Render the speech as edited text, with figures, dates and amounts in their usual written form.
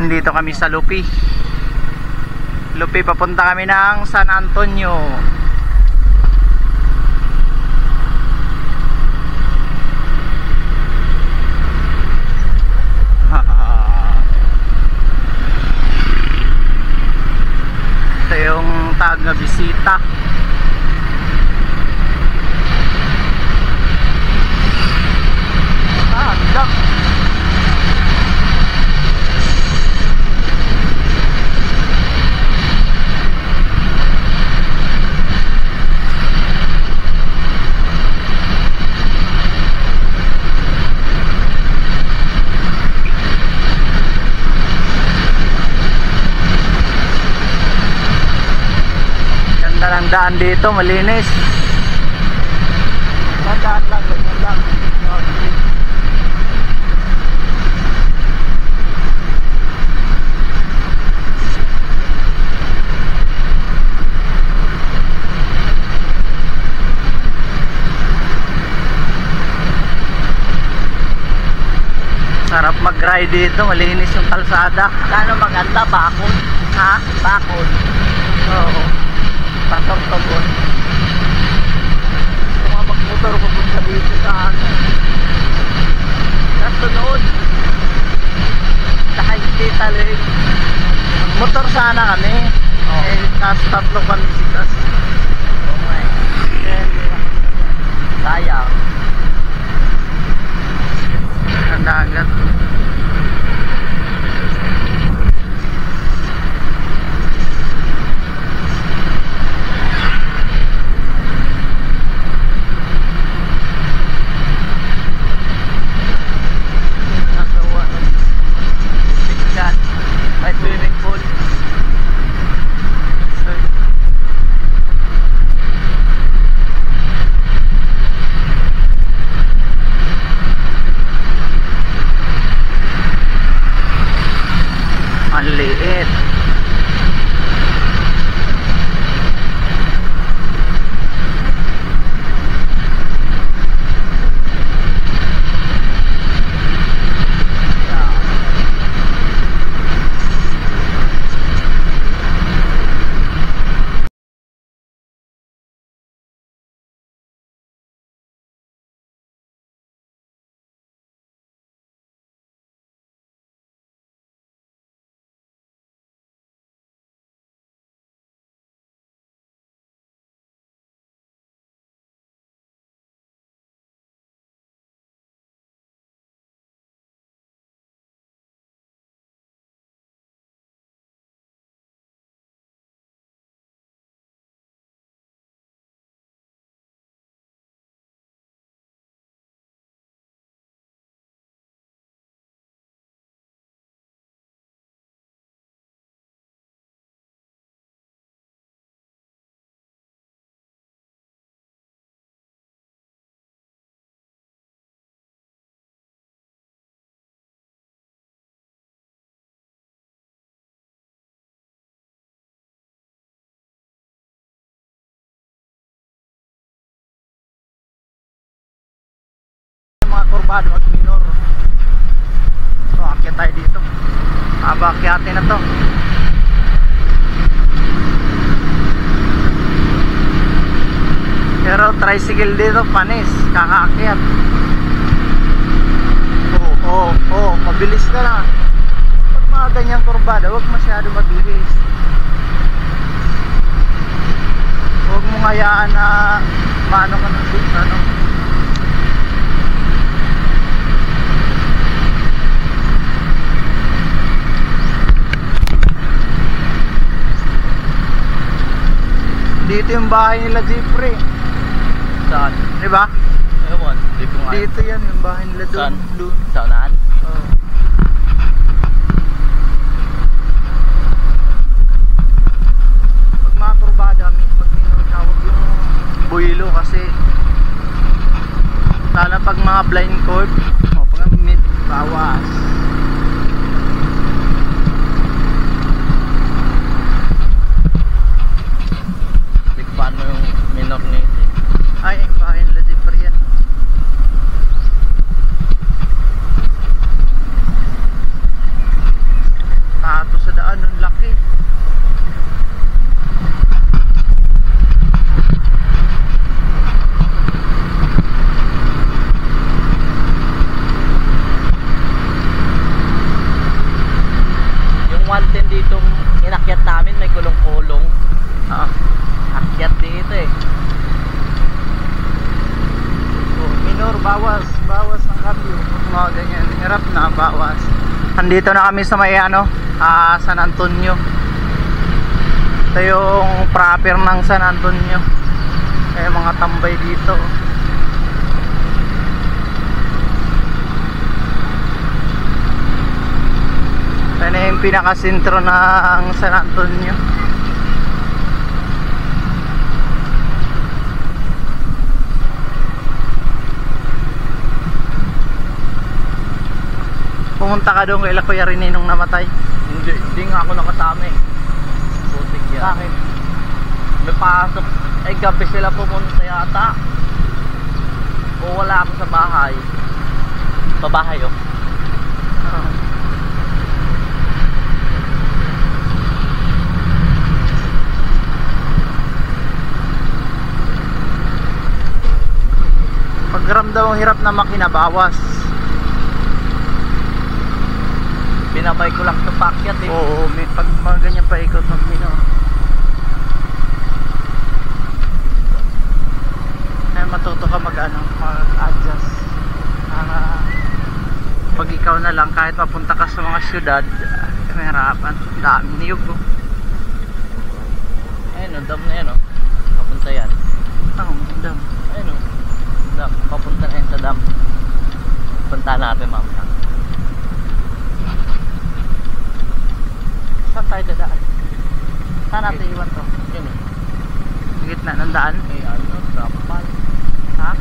Nandito kami sa Lupi. Lupi, papunta kami ng San Antonio. Ito yung tag na bisita. Hanggang ang daan dito, malinis. Daan lang, ganyan lang. Sarap mag-ride dito, malinis yung kalsada. Kano maganda, bakod? Ha? Bakod. Oo. Pasok-tokon. Kung nga mag-motor ko punta dito sa ano. Nasunod. Dahil kita rin. Motor sana kami. Oo. Eh, kas tatlo kami sikas. Okay. Sayang. Ang dagat. May swimming pool. Ang liit. Mga kurbado at minor. So, akyat tayo dito. Abakyatin na to. Pero tricycle dito, panis. Kakaakyat. Oo, mabilis ka na. Pag mga ganyang kurbada, huwag masyado mabilis. Huwag mong hayaan na maano ka ng ano. Dito yung bahay nila, Jeffrey. Saan? Diba? Ewan, dito nga. Dito yan yung bahay nila doon. Saan? Doon. Sa unahan? Oo. Pag mga kurbada, pag minutawag yung buhilo kasi lalo pag mga blind cord, pag mid, bawas. Tikpan mo yung minor nito. Ay, yung bahay nila, Jeffrey yan. Andito na kami sa may San Antonio. Ito yung proper ng San Antonio. May mga tambay dito. Ito na yung pinakasentro ng San Antonio. Pumunta ka doon kay Kuya Rene nung namatay? Hindi nga ako nakasama eh. Putik yan. Bakit? May pasok. Ay gabi sila pumunta yata. O wala ako sa bahay. Sa bahay oh. Oo. Pagramdam ang hirap na makinabawas. Binabay ko lang sa pakyat eh. Oo, pag mga ganyan pa ikot ng minor. Ay matuto ka mag-adjust. Pag ikaw na lang kahit mapunta ka sa mga syudad, may harapan. Dami niyog oh. Ayun o, dam na yan o. Papunta yan. Dam. Ayun o. Dam. Papunta na yan sa dam. Punta natin mamaya. Saan tayo dadaan? Saan natin iwan to? Yun o. Sa gitna ng daan? May ano, trapal. Ha?